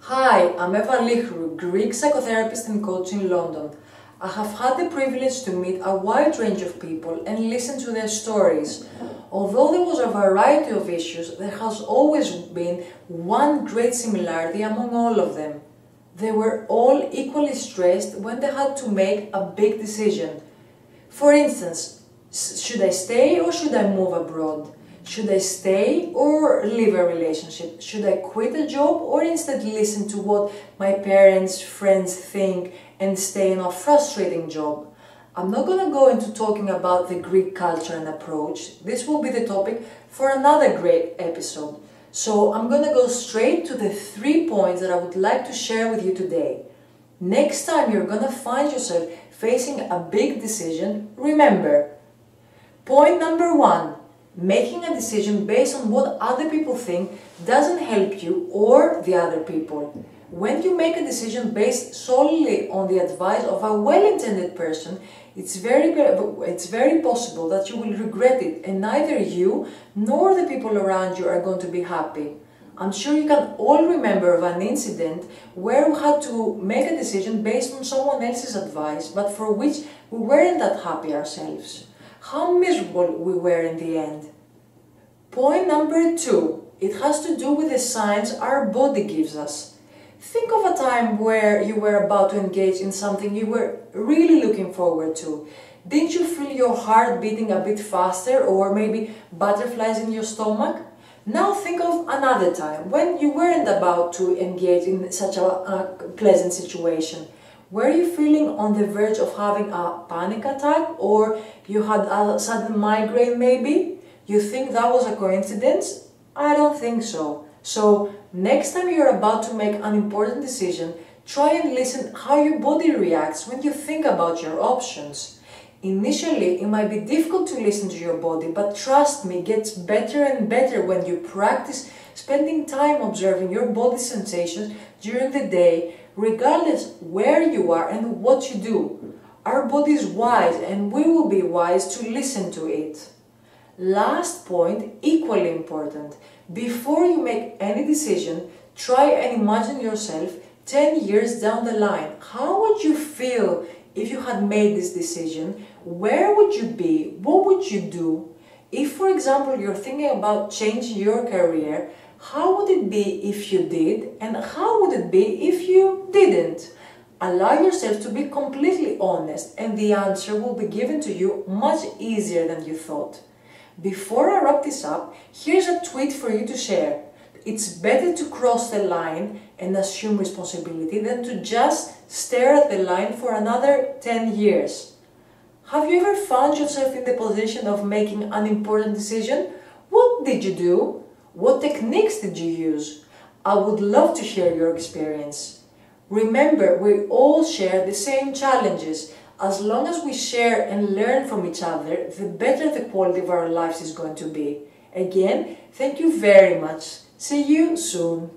Hi, I'm Eva Lichru, Greek psychotherapist and coach in London. I have had the privilege to meet a wide range of people and listen to their stories. Although there was a variety of issues, there has always been one great similarity among all of them. They were all equally stressed when they had to make a big decision. For instance, should I stay or should I move abroad? Should I stay or leave a relationship? Should I quit a job or instead listen to what my parents, friends think and stay in a frustrating job? I'm not going to go into talking about the Greek culture and approach. This will be the topic for another great episode. So I'm going to go straight to the 3 points that I would like to share with you today. Next time you're going to find yourself facing a big decision, remember, point number 1. Making a decision based on what other people think doesn't help you or the other people. When you make a decision based solely on the advice of a well-intended person, it's very possible that you will regret it and neither you nor the people around you are going to be happy. I'm sure you can all remember of an incident where we had to make a decision based on someone else's advice, but for which we weren't that happy ourselves. How miserable we were in the end. Point number 2. It has to do with the signs our body gives us. Think of a time where you were about to engage in something you were really looking forward to. Didn't you feel your heart beating a bit faster or maybe butterflies in your stomach? Now think of another time when you weren't about to engage in such a pleasant situation. Were you feeling on the verge of having a panic attack or you had a sudden migraine maybe? You think that was a coincidence? I don't think so. So next time you're about to make an important decision, try and listen how your body reacts when you think about your options. Initially, it might be difficult to listen to your body, but trust me, it gets better and better when you practice spending time observing your body sensations during the day, regardless where you are and what you do. Our body is wise and we will be wise to listen to it. Last point, equally important. Before you make any decision, try and imagine yourself 10 years down the line. How would you feel if you had made this decision? Where would you be? What would you do? If, for example, you're thinking about changing your career, how would it be if you did, and how would it be if you didn't? Allow yourself to be completely honest, and the answer will be given to you much easier than you thought. Before I wrap this up, here's a tweet for you to share. It's better to cross the line and assume responsibility than to just stare at the line for another 10 years. Have you ever found yourself in the position of making an important decision? What did you do? What techniques did you use? I would love to hear your experience. Remember, we all share the same challenges. As long as we share and learn from each other, the better the quality of our lives is going to be. Again, thank you very much. See you soon.